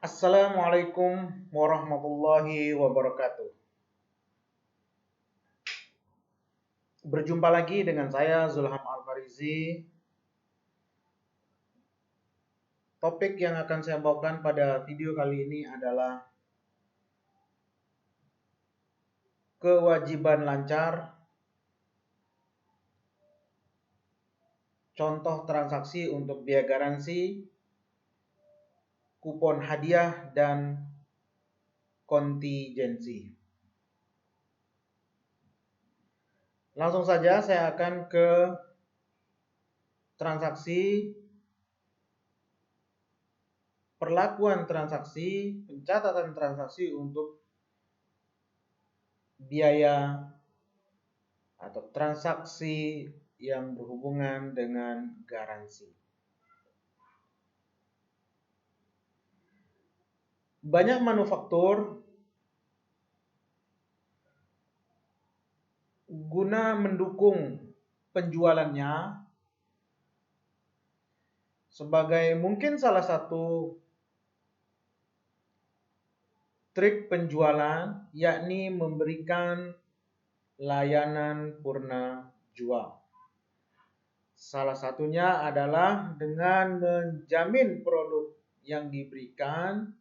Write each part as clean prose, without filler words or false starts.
Assalamualaikum warahmatullahi wabarakatuh. Berjumpa lagi dengan saya Zulham Al-Farizi. Topik yang akan saya bawakan pada video kali ini adalah kewajiban lancar, contoh transaksi untuk biaya garansi, kupon hadiah, dan kontingensi. Langsung saja saya akan ke transaksi, perlakuan transaksi, pencatatan transaksi untuk biaya atau transaksi yang berhubungan dengan garansi. Banyak manufaktur guna mendukung penjualannya sebagai mungkin salah satu trik penjualan, yakni memberikan layanan purna jual. Salah satunya adalah dengan menjamin produk yang diberikan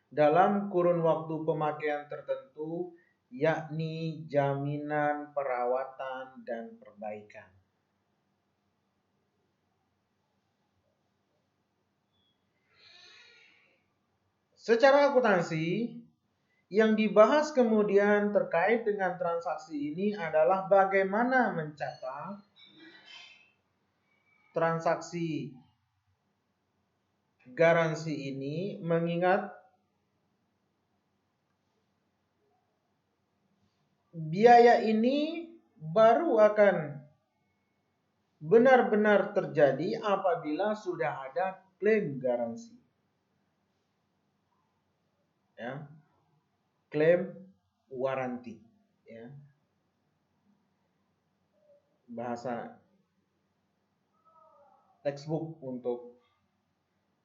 dalam kurun waktu pemakaian tertentu, yakni jaminan perawatan dan perbaikan. Secara akuntansi, yang dibahas kemudian terkait dengan transaksi ini adalah bagaimana mencatat transaksi garansi ini, mengingat biaya ini baru akan benar-benar terjadi apabila sudah ada klaim garansi. Ya. Klaim waranti. Ya. Bahasa textbook untuk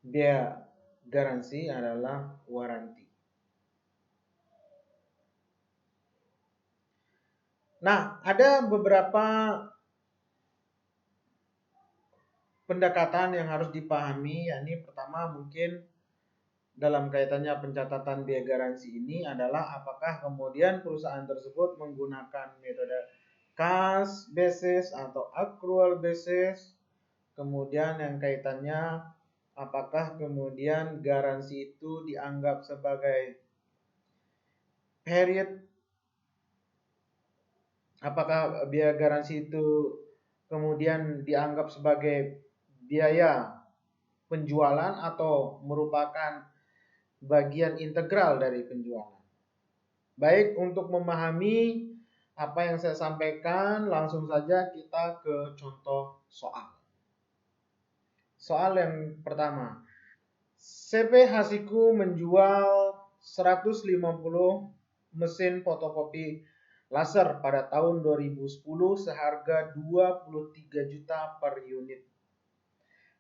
biaya garansi adalah waranti. Nah, ada beberapa pendekatan yang harus dipahami, yakni pertama mungkin dalam kaitannya pencatatan biaya garansi ini adalah apakah kemudian perusahaan tersebut menggunakan metode cash basis atau accrual basis. Kemudian yang kaitannya apakah kemudian garansi itu dianggap sebagai period, apakah biaya garansi itu kemudian dianggap sebagai biaya penjualan atau merupakan bagian integral dari penjualan. Baik, untuk memahami apa yang saya sampaikan, langsung saja kita ke contoh soal. Soal yang pertama, CP Hasiku menjual 150 mesin fotokopi laser pada tahun 2010 seharga 23 juta per unit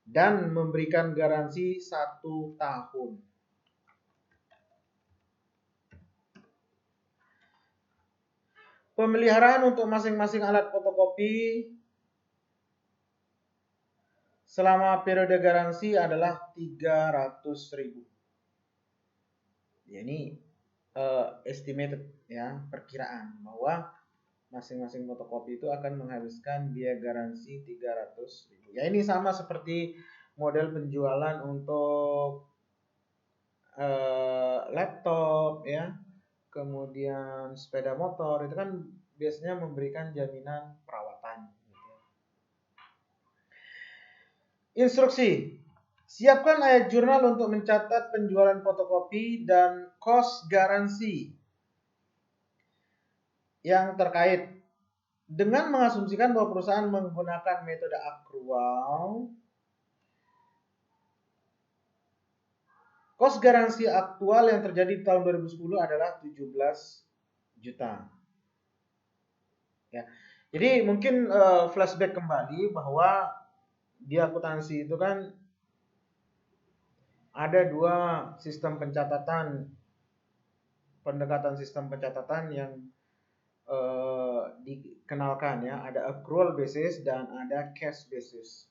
dan memberikan garansi 1 tahun. Pemeliharaan untuk masing-masing alat fotokopi selama periode garansi adalah 300.000. Ya, ini estimated, ya, perkiraan bahwa masing-masing fotokopi itu akan menghabiskan biaya garansi 300.000. Ya, ini sama seperti model penjualan untuk laptop, ya, kemudian sepeda motor, itu kan biasanya memberikan jaminan perawatan. Instruksi. Siapkan ayat jurnal untuk mencatat penjualan fotokopi dan cost garansi yang terkait. Dengan mengasumsikan bahwa perusahaan menggunakan metode accrual, cost garansi aktual yang terjadi di tahun 2010 adalah 17 juta. Ya. Jadi mungkin flashback kembali bahwa di akuntansi itu kan Ada dua sistem pencatatan, pendekatan sistem pencatatan yang dikenalkan ya. Ada accrual basis dan ada cash basis.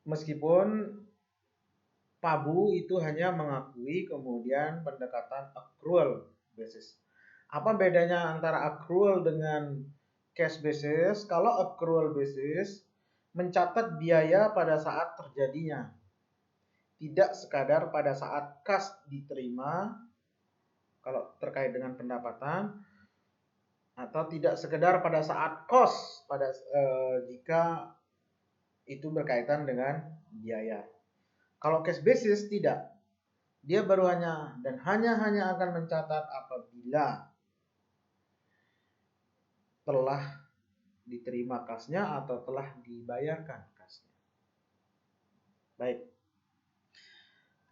Meskipun Pabu itu hanya mengakui kemudian pendekatan accrual basis. Apa bedanya antara accrual dengan cash basis? Kalau accrual basis mencatat biaya pada saat terjadinya, tidak sekadar pada saat kas diterima kalau terkait dengan pendapatan, atau tidak sekedar pada saat cost jika itu berkaitan dengan biaya. Kalau cash basis tidak. Dia baru hanya akan mencatat apabila telah diterima kasnya atau telah dibayarkan kasnya. Baik.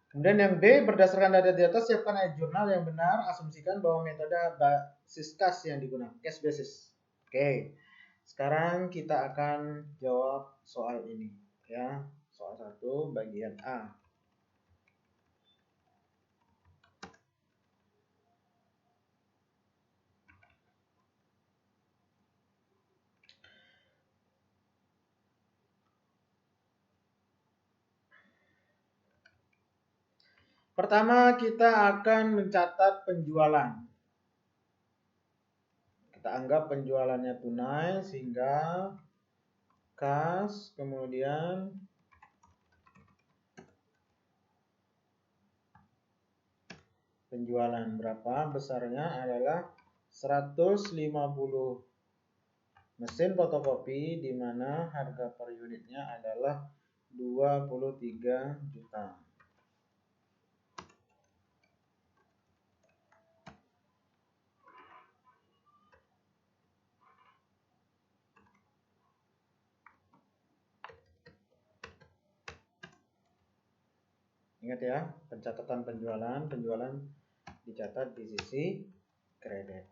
Kemudian yang B, berdasarkan data di atas, siapkan ayat jurnal yang benar, asumsikan bahwa metode basis kas yang digunakan, cash basis. Oke. Sekarang kita akan jawab soal ini ya. Soal 1 bagian A. Pertama, kita akan mencatat penjualan. Kita anggap penjualannya tunai sehingga kas, kemudian penjualan berapa, besarnya adalah 150 mesin fotokopi, di mana harga per unitnya adalah 23 juta. Ingat ya, pencatatan penjualan dicatat di sisi kredit.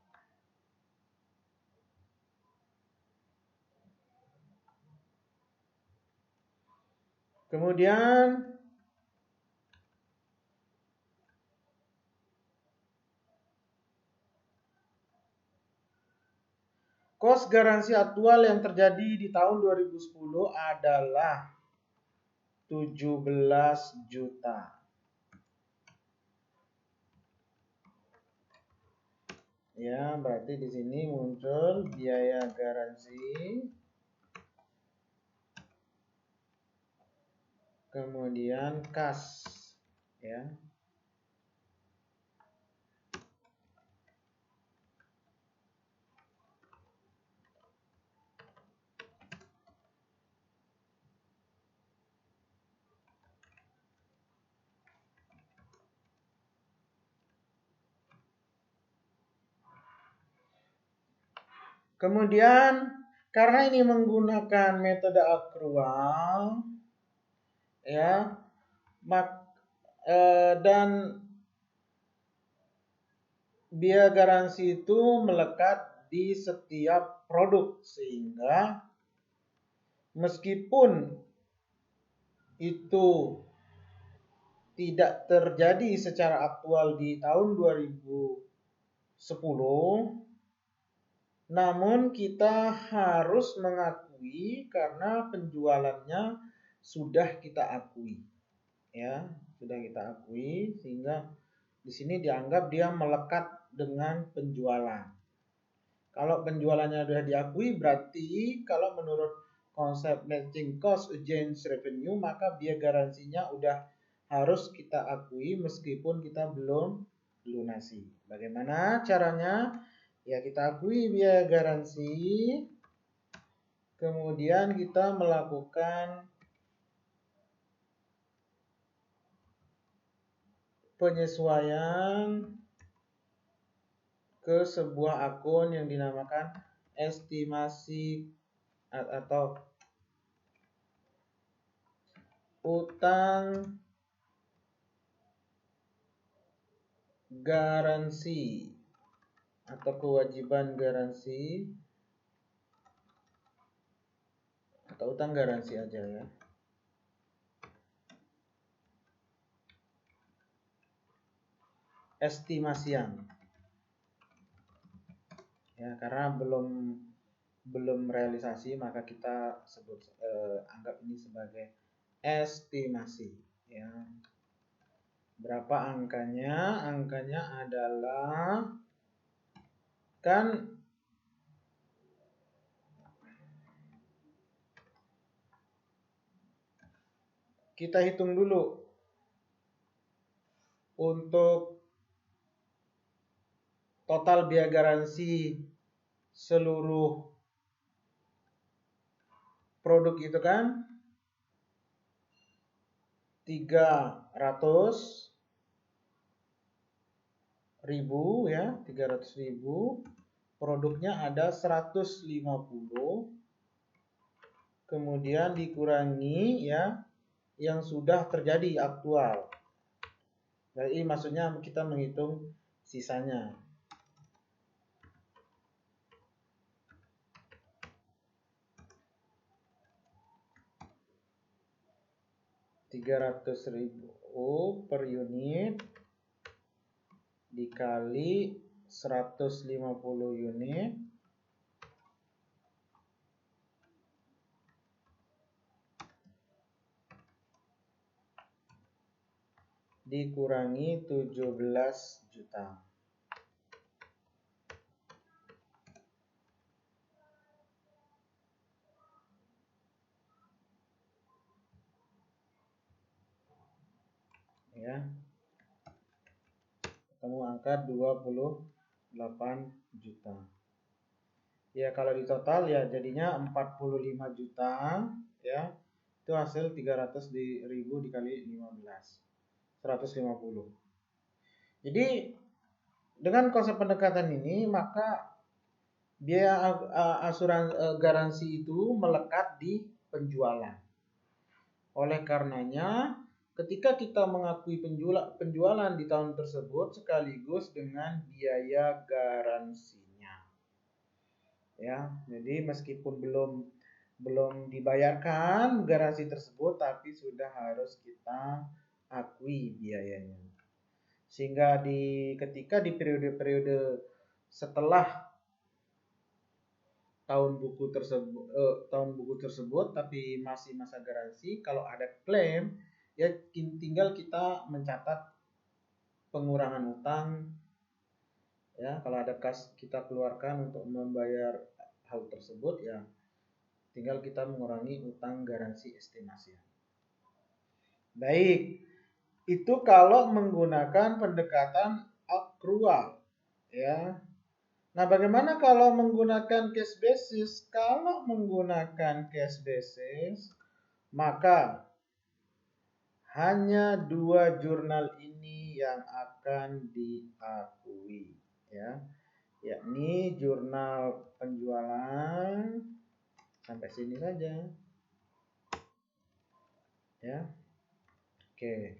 Kemudian kos garansi aktual yang terjadi di tahun 2010 adalah 17 juta. Ya, berarti di sini muncul biaya garansi, kemudian kas, ya. Kemudian karena ini menggunakan metode akrual, ya, dan biaya garansi itu melekat di setiap produk, sehingga meskipun itu tidak terjadi secara aktual di tahun 2010, namun kita harus mengakui karena penjualannya sudah kita akui. Ya, sudah kita akui, sehingga di sini dianggap dia melekat dengan penjualan. Kalau penjualannya sudah diakui, berarti kalau menurut konsep matching cost against revenue, maka biaya garansinya udah harus kita akui meskipun kita belum lunasi. Bagaimana caranya? Ya, kita akui biaya garansi, kemudian kita melakukan penyesuaian ke sebuah akun yang dinamakan estimasi atau utang garansi atau kewajiban garansi atau utang garansi aja ya. estimasian. Ya, karena belum realisasi maka kita anggap ini sebagai estimasi, ya. Berapa angkanya? Angkanya adalah, kan kita hitung dulu untuk total biaya garansi seluruh produk itu kan 300.000 ya, 300.000. Produknya ada 150, kemudian dikurangi ya yang sudah terjadi aktual. Jadi maksudnya kita menghitung sisanya. 300.000 per unit dikali 150 unit dikurangi 17 juta. Ya. Ketemu angka 28 juta. Ya, kalau di total ya jadinya 45 juta ya. Itu hasil 300.000 dikali 15. 150. Jadi dengan konsep pendekatan ini maka biaya garansi itu melekat di penjualan. Oleh karenanya, ketika kita mengakui penjualan di tahun tersebut sekaligus dengan biaya garansinya. Ya, jadi meskipun belum dibayarkan garansi tersebut, tapi sudah harus kita akui biayanya. Sehingga ketika di periode-periode setelah tahun buku tersebut tapi masih masa garansi, kalau ada klaim ya tinggal kita mencatat pengurangan utang ya. Kalau ada kas kita keluarkan untuk membayar hal tersebut ya tinggal kita mengurangi utang garansi estimasi. Baik, itu kalau menggunakan pendekatan akrual ya. Nah, bagaimana kalau menggunakan cash basis? Kalau menggunakan cash basis, maka hanya 2 jurnal ini yang akan diakui, ya, yakni jurnal penjualan sampai sini saja, ya. Oke,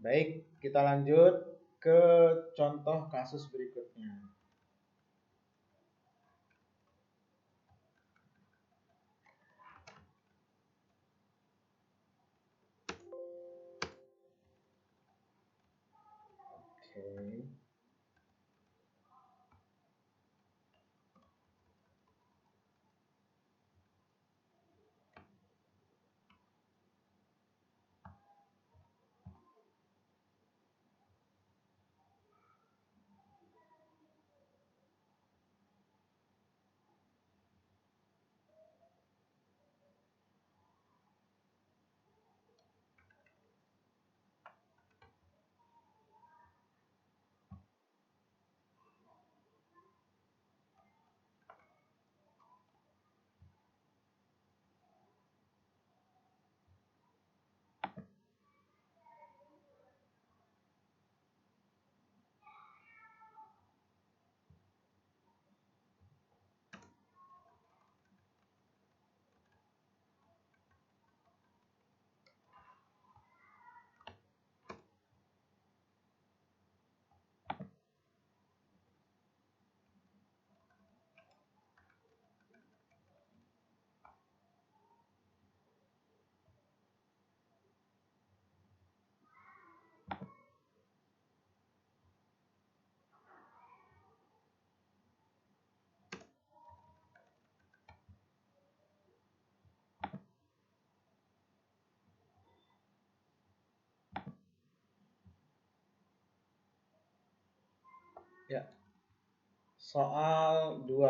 baik, kita lanjut ke contoh kasus berikutnya. Oke. Ya. Soal 2.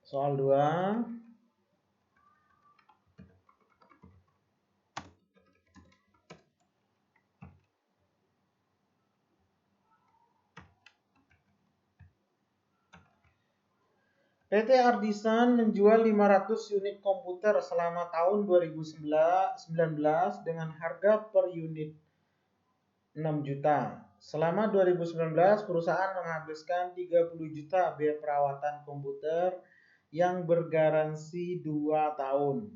Soal 2. PT Ardisan menjual 500 unit komputer selama tahun 2019 dengan harga per unit 6 juta. Selama 2019, perusahaan menghabiskan 30 juta biaya perawatan komputer yang bergaransi 2 tahun.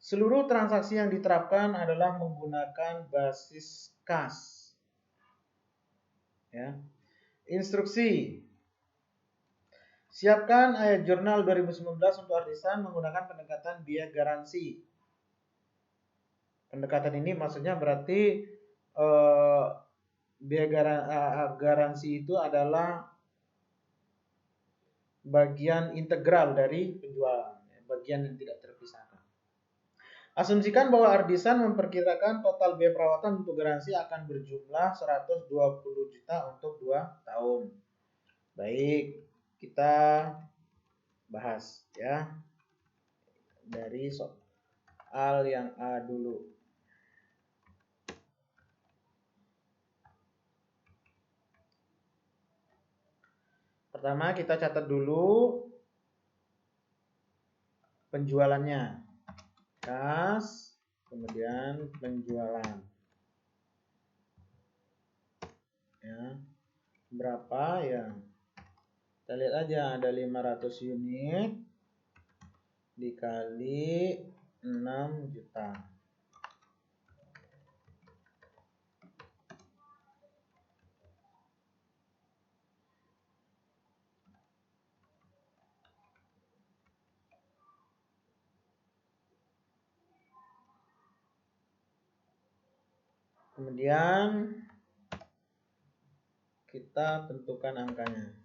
Seluruh transaksi yang diterapkan adalah menggunakan basis kas. Ya. Instruksi. Siapkan ayat jurnal 2019 untuk Ardisan menggunakan pendekatan biaya garansi. Pendekatan ini maksudnya berarti biaya garansi itu adalah bagian integral dari penjualan, bagian yang tidak terpisahkan. Asumsikan bahwa Ardisan memperkirakan total biaya perawatan untuk garansi akan berjumlah 120 juta untuk 2 tahun. Baik, kita bahas ya dari soal yang A dulu. Pertama kita catat dulu penjualannya. Kas, kemudian penjualan. Ya. Berapa ya? Kita lihat aja, ada 500 unit dikali 6 juta. Kemudian kita tentukan angkanya.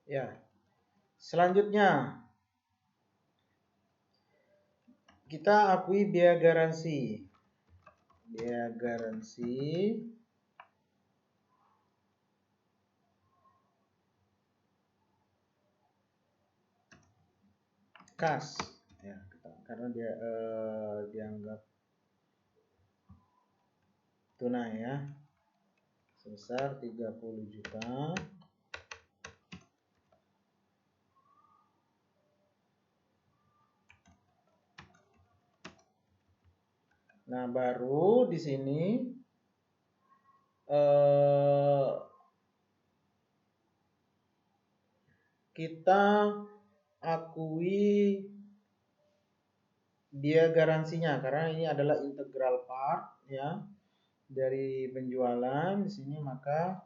Ya. Selanjutnya kita akui biaya garansi. Biaya garansi kas ya, karena dia dianggap tunai ya, sebesar 30 juta. Nah, baru di sini kita akui biaya garansinya karena ini adalah integral part ya dari penjualan di sini, maka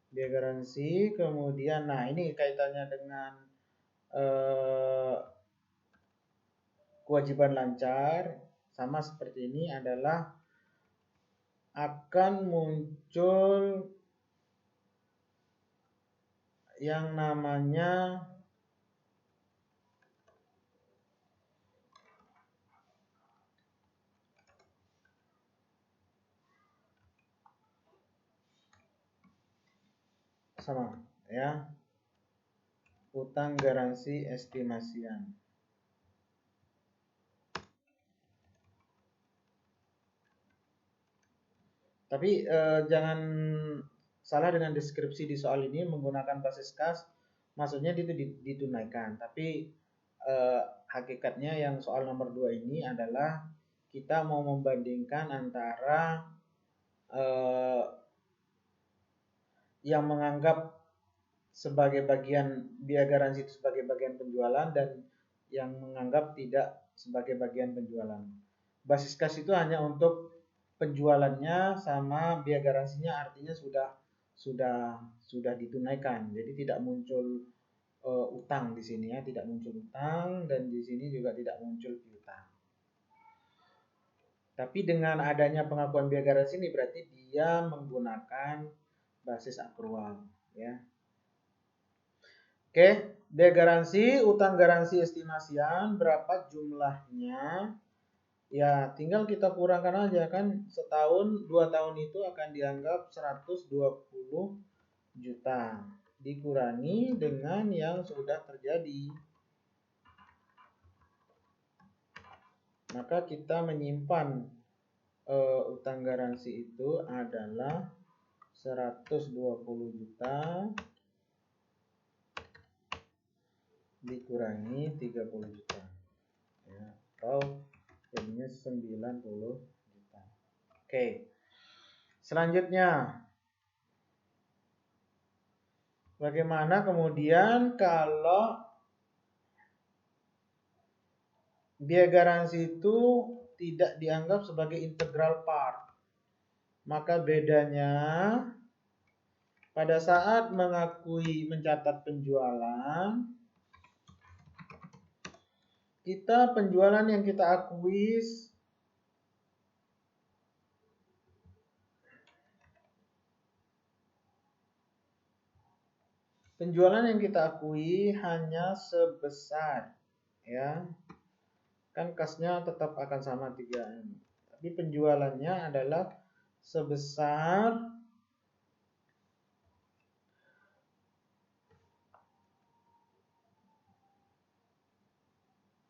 biaya garansi. Kemudian nah ini kaitannya dengan kewajiban lancar sama seperti ini adalah akan muncul yang namanya sama ya, utang garansi estimasian. Tapi jangan salah dengan deskripsi di soal ini menggunakan basis kas, maksudnya itu ditunaikan. Tapi hakikatnya yang soal nomor 2 ini adalah kita mau membandingkan antara yang menganggap sebagai bagian biaya garansi itu sebagai bagian penjualan dan yang menganggap tidak sebagai bagian penjualan. Basis kas itu hanya untuk penjualannya, sama biaya garansinya artinya sudah ditunaikan. Jadi tidak muncul utang di sini ya, tidak muncul utang, dan di sini juga tidak muncul piutang. Tapi dengan adanya pengakuan biaya garansi ini berarti dia menggunakan basis akrual ya. Oke, biaya garansi, utang garansi estimasian berapa jumlahnya? Ya, tinggal kita kurangkan aja kan, setahun 2 tahun itu akan dianggap 120 juta dikurangi dengan yang sudah terjadi. Maka kita menyimpan utang garansi itu adalah 120 juta dikurangi 30 juta ya, atau jadinya 90 juta. Oke. Selanjutnya, bagaimana kemudian kalau biaya garansi itu tidak dianggap sebagai integral part? Maka bedanya pada saat mencatat penjualan, penjualan yang kita akui hanya sebesar ya, kan kasnya tetap akan sama 3M, tapi penjualannya adalah sebesar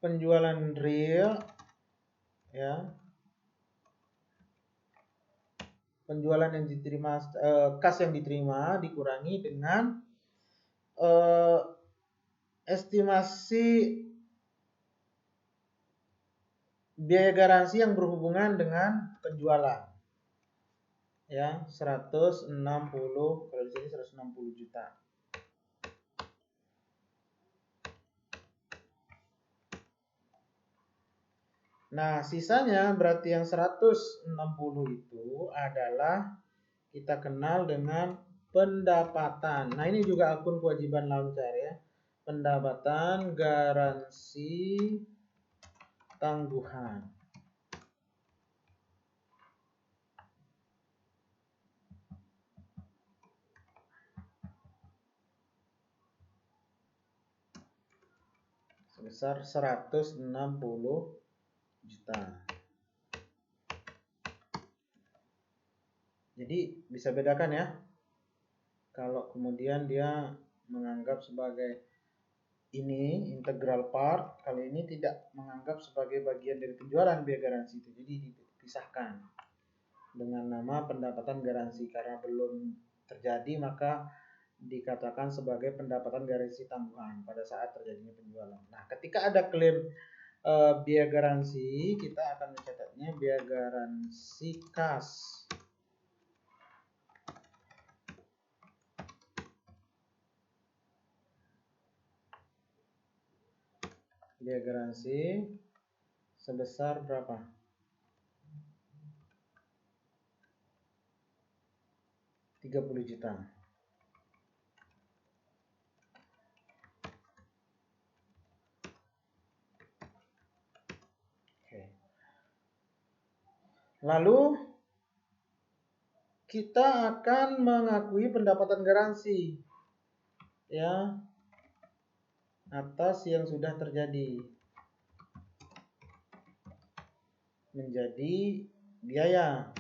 penjualan real ya, penjualan yang diterima, kas yang diterima dikurangi dengan estimasi biaya garansi yang berhubungan dengan penjualan ya, 160, kalau di sini 160 juta. Nah, sisanya berarti yang 160 itu adalah kita kenal dengan pendapatan. Nah, ini juga akun kewajiban launcher ya. Pendapatan garansi tangguhan. Sebesar 160 juta. Jadi bisa bedakan ya. Kalau kemudian dia menganggap sebagai ini integral part, kali ini tidak menganggap sebagai bagian dari penjualan biaya garansi itu. Jadi dipisahkan dengan nama pendapatan garansi, karena belum terjadi maka dikatakan sebagai pendapatan garansi tangguhan pada saat terjadinya penjualan. Nah, ketika ada klaim biaya garansi, kita akan mencatatnya biaya garansi kas. Biaya garansi sebesar berapa? 30 juta. Oke. Lalu kita akan mengakui pendapatan garansi ya atas yang sudah terjadi menjadi biaya.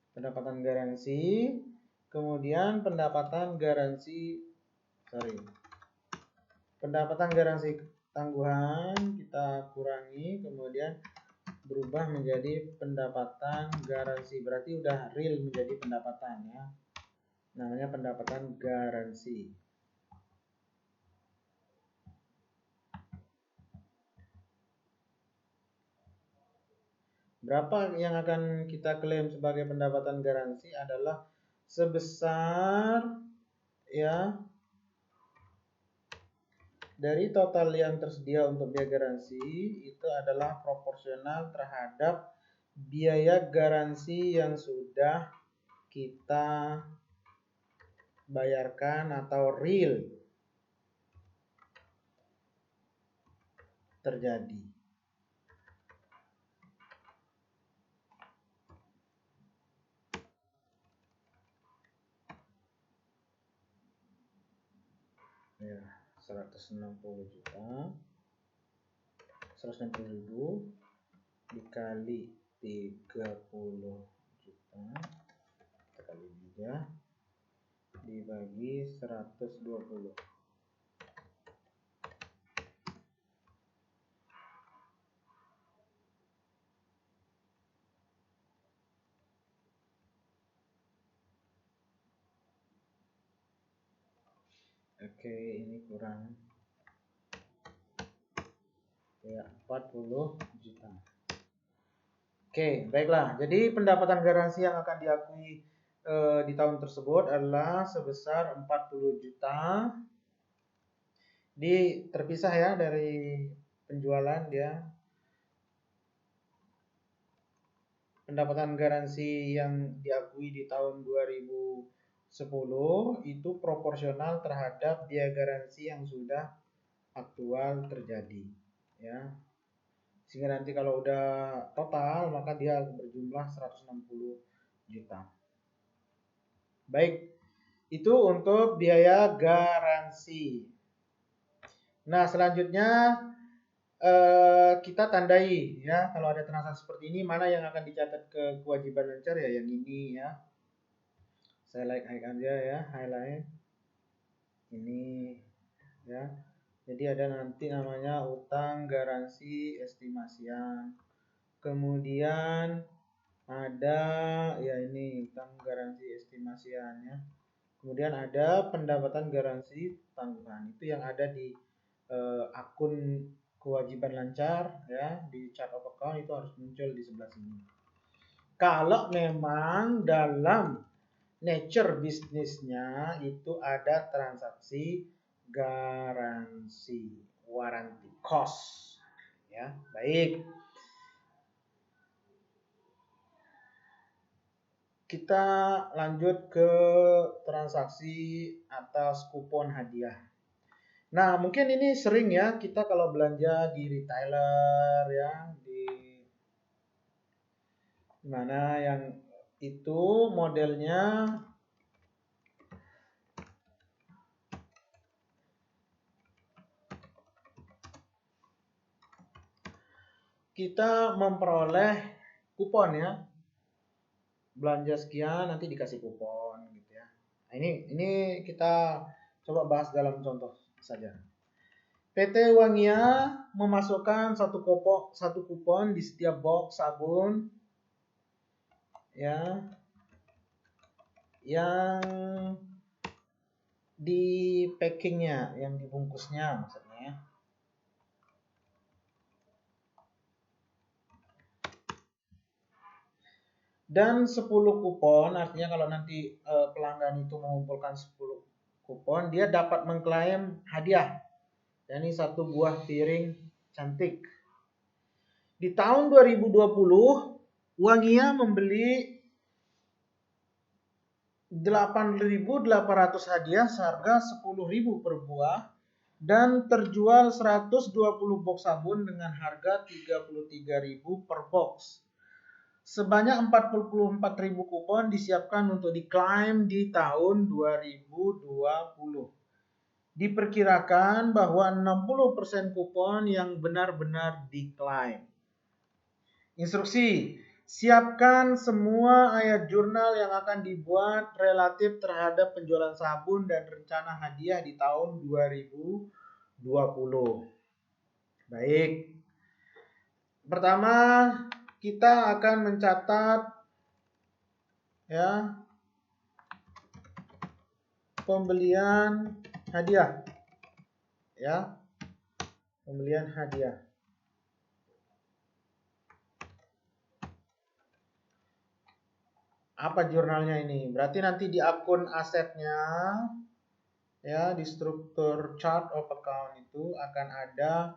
Pendapatan garansi, kemudian pendapatan garansi tangguhan kita kurangi, kemudian berubah menjadi pendapatan garansi. Berarti udah real menjadi pendapatan ya. Namanya pendapatan garansi. Berapa yang akan kita klaim sebagai pendapatan garansi adalah sebesar ya dari total yang tersedia untuk biaya garansi itu adalah proporsional terhadap biaya garansi yang sudah kita bayarkan atau real terjadi. Ya, 160 juta 160.000 dikali 30 juta kita kali 3 dibagi 120. Oke, ini kurang ya 40 juta. Oke, baiklah. Jadi pendapatan garansi yang akan diakui di tahun tersebut adalah sebesar 40 juta. Terpisah ya dari penjualan dia. Pendapatan garansi yang diakui di tahun 2010 itu proporsional terhadap biaya garansi yang sudah aktual terjadi, ya. Sehingga nanti kalau udah total maka dia berjumlah 160 juta. Baik, itu untuk biaya garansi. Nah, selanjutnya kita tandai ya, kalau ada transaksi seperti ini mana yang akan dicatat ke kewajiban lancar ya, yang ini ya. Saya highlight aja ya, highlight ini ya. Jadi ada nanti namanya utang garansi estimasian. Kemudian ada ya ini utang garansi estimasian ya. Kemudian ada pendapatan garansi tanggungan. Itu yang ada di akun kewajiban lancar ya, di chart of account itu harus muncul di sebelah sini. Kalau memang dalam nature bisnisnya itu ada transaksi garansi, warranty cost ya. Baik, kita lanjut ke transaksi atas kupon hadiah. Nah, mungkin ini sering ya kita kalau belanja di retailer ya, di mana yang itu modelnya kita memperoleh kupon ya. Belanja sekian nanti dikasih kupon gitu ya. Nah, ini kita coba bahas dalam contoh saja. PT Wangia memasukkan satu kupon di setiap box sabun ya, yang di packingnya, yang dibungkusnya maksudnya ya. Dan 10 kupon, artinya kalau nanti pelanggan itu mengumpulkan 10 kupon, dia dapat mengklaim hadiah. Dan ini satu buah piring cantik. Di tahun 2020, Wangia membeli 8.800 hadiah seharga 10.000 per buah dan terjual 120 box sabun dengan harga 33.000 per box. Sebanyak 44.000 kupon disiapkan untuk diklaim di tahun 2020. Diperkirakan bahwa 60% kupon yang benar-benar diklaim. Instruksi: siapkan semua ayat jurnal yang akan dibuat relatif terhadap penjualan sabun dan rencana hadiah di tahun 2020. Baik. Pertama, kita akan mencatat ya pembelian hadiah. Ya. Pembelian hadiah. Apa jurnalnya ini? Berarti nanti di akun asetnya ya, di struktur chart of account itu akan ada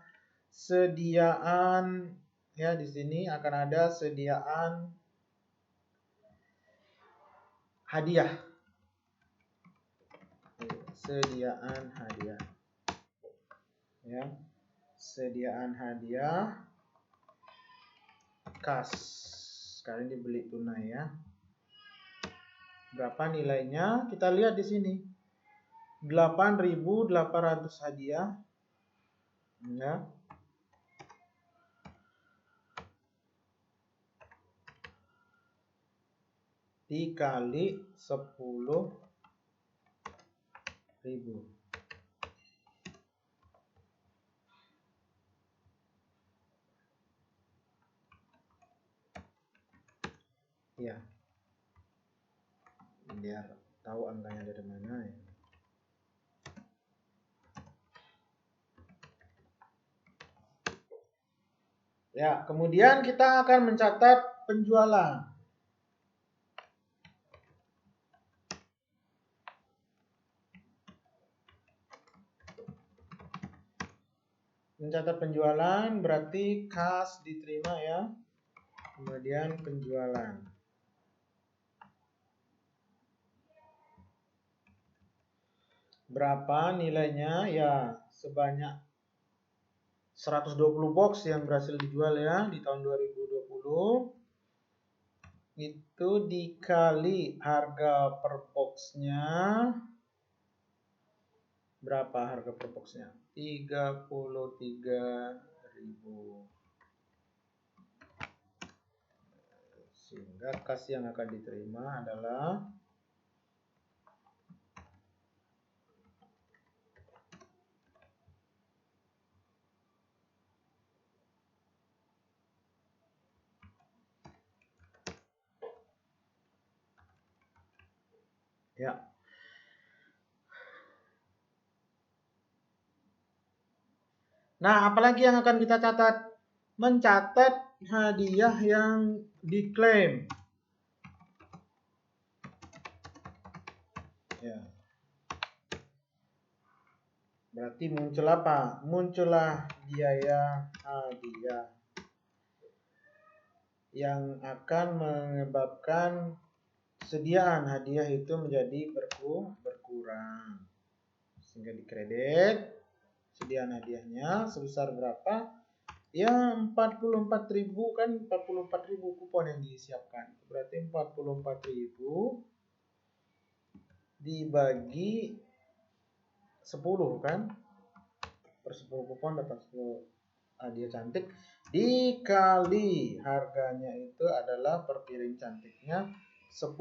sediaan ya, di sini akan ada sediaan hadiah. Sediaan hadiah. Ya. sediaan hadiah kas. Sekarang dibeli tunai ya. Berapa nilainya? Kita lihat di sini. 8.800 hadiah. Ya. Dikali 10.000. Ya. Biar tahu angkanya dari mana ya. Ya, kemudian kita akan mencatat penjualan. Mencatat penjualan berarti kas diterima ya. Kemudian penjualan. Berapa nilainya? Ya, sebanyak 120 box yang berhasil dijual ya di tahun 2020. Itu dikali harga per boxnya. Berapa harga per boxnya? 33.000. Sehingga kas yang akan diterima adalah ya. Nah, apalagi yang akan kita catat? Mencatat hadiah yang diklaim. Ya. Berarti muncul apa? Muncullah biaya hadiah yang akan menyebabkan sediaan hadiah itu menjadi berkurang. Sehingga dikredit sediaan hadiahnya sebesar berapa? Ya 44.000 kan, 44.000 kupon yang disiapkan. Berarti 44.000 dibagi 10 kan? Per 10 kupon dapat 10 hadiah cantik, dikali harganya itu adalah per piring cantiknya 10.000.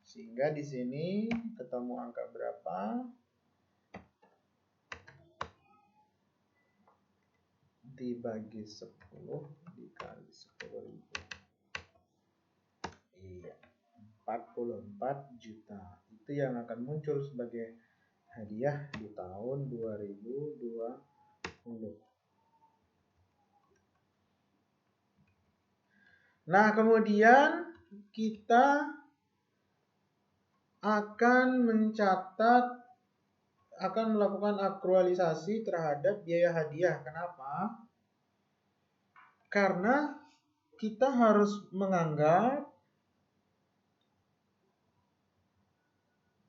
Sehingga di sini ketemu angka berapa? Dibagi 10 dikali 10.000. Iya, 44 juta. Itu yang akan muncul sebagai hadiah di tahun 2020. Nah, kemudian kita akan melakukan akrualisasi terhadap biaya hadiah. Kenapa? Karena kita harus menganggap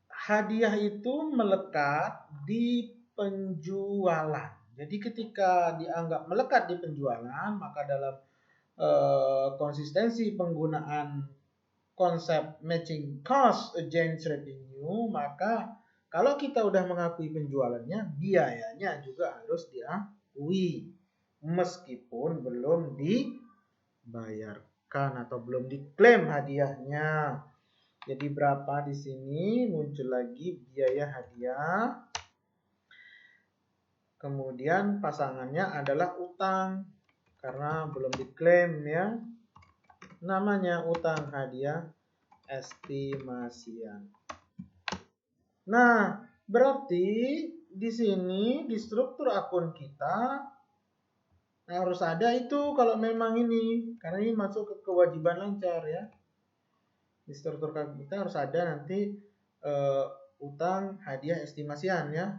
hadiah itu melekat di penjualan. Jadi ketika dianggap melekat di penjualan, maka dalam konsistensi penggunaan konsep matching cost against revenue, maka kalau kita udah mengakui penjualannya, biayanya juga harus diakui meskipun belum dibayarkan atau belum diklaim hadiahnya. Jadi berapa di sini? Muncul lagi biaya hadiah. Kemudian pasangannya adalah utang karena belum diklaim ya. Namanya utang hadiah estimasian. Nah, berarti di sini di struktur akun kita harus ada itu kalau memang ini, karena ini masuk ke kewajiban lancar ya. Di struktur akun kita harus ada nanti utang hadiah estimasian ya.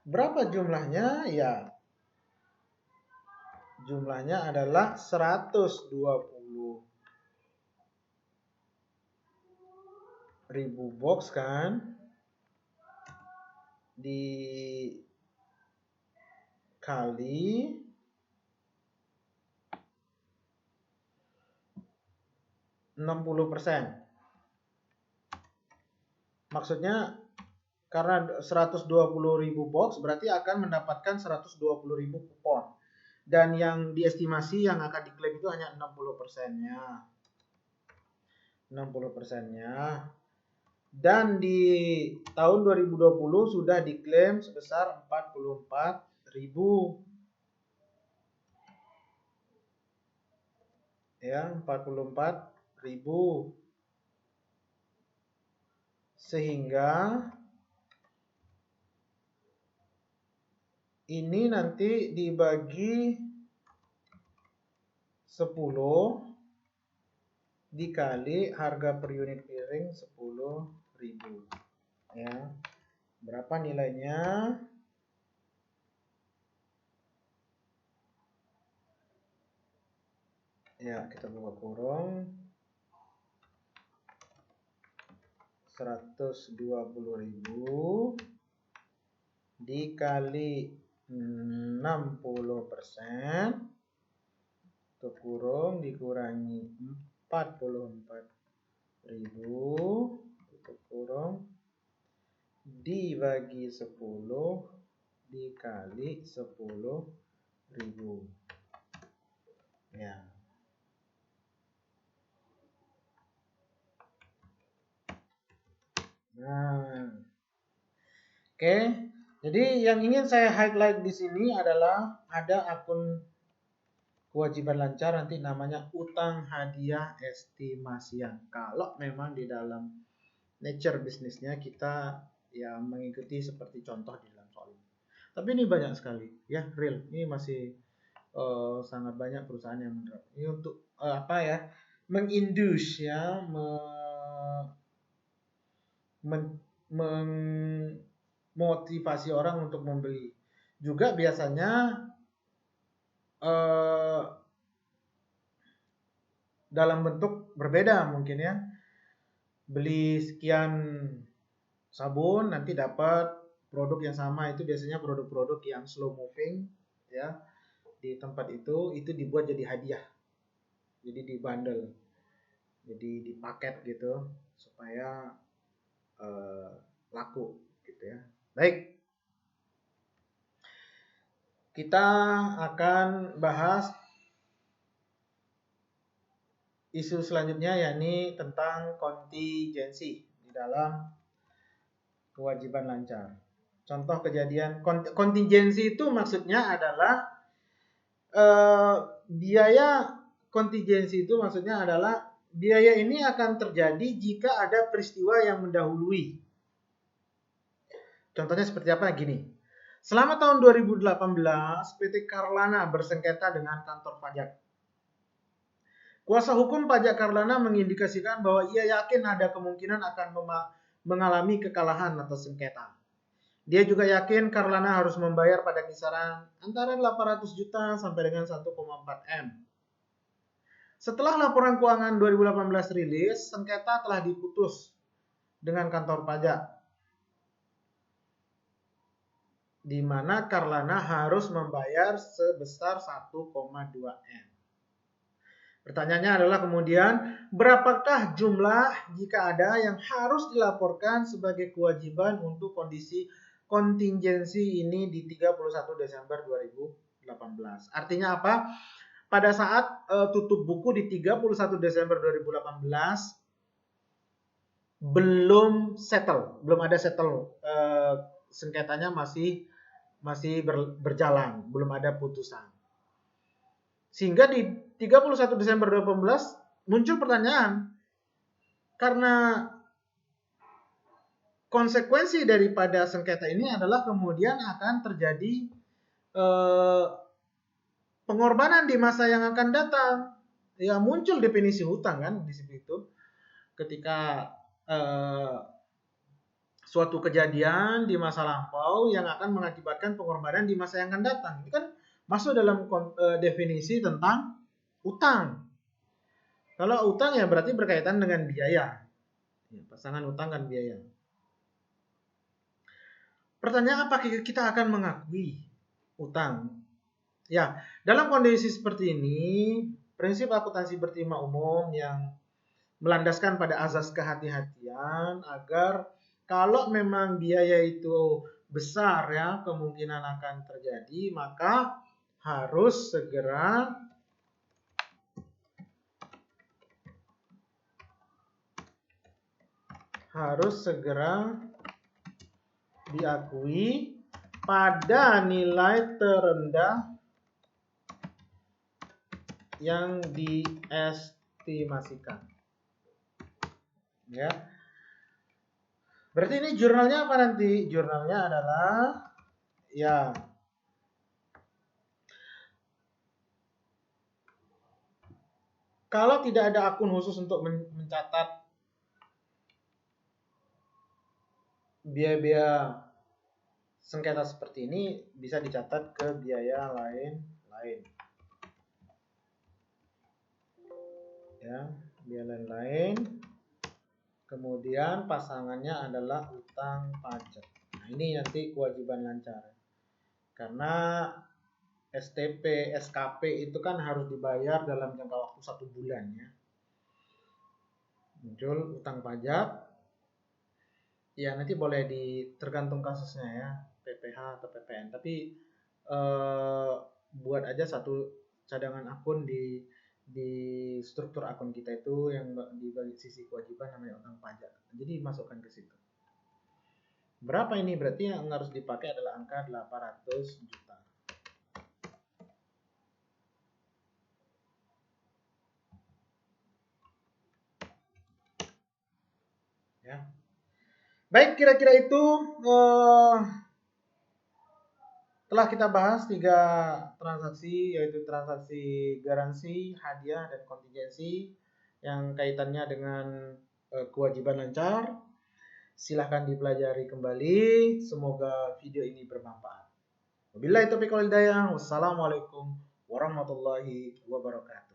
Berapa jumlahnya? Ya, jumlahnya adalah 120.000 box kan, dikali kali %60. Maksudnya karena 120.000 box berarti akan mendapatkan 120.000 kupon. Dan yang diestimasi yang akan diklaim itu hanya 60%-nya. 60%-nya. Dan di tahun 2020 sudah diklaim sebesar 44.000. Ya, 44.000. Sehingga ini nanti dibagi 10 dikali harga per unit piring 10.000. Ya. Berapa nilainya? Ya, kita buka kurung. 120.000 dikali 60% tutup kurung dikurangi 44.000 tutup kurung dibagi 10 dikali 10.000. Ya. Nah, oke. Jadi yang ingin saya highlight di sini adalah ada akun kewajiban lancar nanti namanya utang hadiah estimasian. Kalau memang di dalam nature bisnisnya kita ya mengikuti seperti contoh di dalam soal ini. Tapi ini banyak sekali ya, real. Ini masih sangat banyak perusahaan yang menerapkan. Ini untuk apa ya? Mengindus ya, memotivasi orang untuk membeli. Juga biasanya dalam bentuk berbeda mungkin ya. Beli sekian sabun nanti dapat produk yang sama, itu biasanya produk-produk yang slow moving ya. Di tempat itu dibuat jadi hadiah. Jadi di bundle. Jadi dipaket gitu supaya laku gitu ya. Baik. Kita akan bahas isu selanjutnya yakni tentang kontingensi di dalam kewajiban lancar. Contoh kejadian kontingensi itu maksudnya adalah biaya kontingensi itu maksudnya adalah biaya ini akan terjadi jika ada peristiwa yang mendahului. Contohnya seperti apa? Gini. Selama tahun 2018, PT Carlana bersengketa dengan kantor pajak. Kuasa hukum pajak Carlana mengindikasikan bahwa ia yakin ada kemungkinan akan mengalami kekalahan atas sengketa. Dia juga yakin Carlana harus membayar pada kisaran antara 800 juta sampai dengan 1,4 M. Setelah laporan keuangan 2018 rilis, sengketa telah diputus dengan kantor pajak, di mana Carlana harus membayar sebesar 1,2 M. Pertanyaannya adalah kemudian, berapakah jumlah jika ada yang harus dilaporkan sebagai kewajiban untuk kondisi kontingensi ini di 31 Desember 2018. Artinya apa? Pada saat tutup buku di 31 Desember 2018 belum settle, belum ada settle, sengketanya masih berjalan, belum ada putusan. Sehingga di 31 Desember 2018 muncul pertanyaan, karena konsekuensi daripada sengketa ini adalah kemudian akan terjadi pengorbanan di masa yang akan datang. Ya muncul definisi hutang kan di situ. Ketika suatu kejadian di masa lampau yang akan mengakibatkan pengorbanan di masa yang akan datang. Ini kan masuk dalam definisi tentang utang. Kalau utang ya berarti berkaitan dengan biaya. Ya, pasangan utang kan biaya. Pertanyaan, apakah kita akan mengakui utang. Ya, dalam kondisi seperti ini, prinsip akuntansi berterima umum yang melandaskan pada azas kehati-hatian agar kalau memang biaya itu besar ya kemungkinan akan terjadi, maka harus segera diakui pada nilai terendah yang diestimasikan. Ya. Berarti ini jurnalnya apa nanti? Jurnalnya adalah ya kalau tidak ada akun khusus untuk mencatat biaya-biaya sengketa seperti ini, bisa dicatat ke biaya lain-lain. Ya, biaya lain-lain. Kemudian pasangannya adalah utang pajak. Nah, ini nanti kewajiban lancar. Karena STP, SKP itu kan harus dibayar dalam jangka waktu 1 bulan ya. Muncul utang pajak. Ya nanti boleh tergantung kasusnya ya, PPH atau PPN. Tapi buat aja satu cadangan akun di struktur akun kita itu yang di sisi kewajiban namanya utang pajak. Jadi masukkan ke situ. Berapa ini? Berarti yang harus dipakai adalah angka 800 juta. Ya. Baik, kira-kira itu telah kita bahas 3 transaksi, yaitu transaksi garansi, hadiah, dan kontingensi yang kaitannya dengan kewajiban lancar. Silahkan dipelajari kembali. Semoga video ini bermanfaat. Wabillahi taufiq wal hidayah. Wassalamualaikum warahmatullahi wabarakatuh.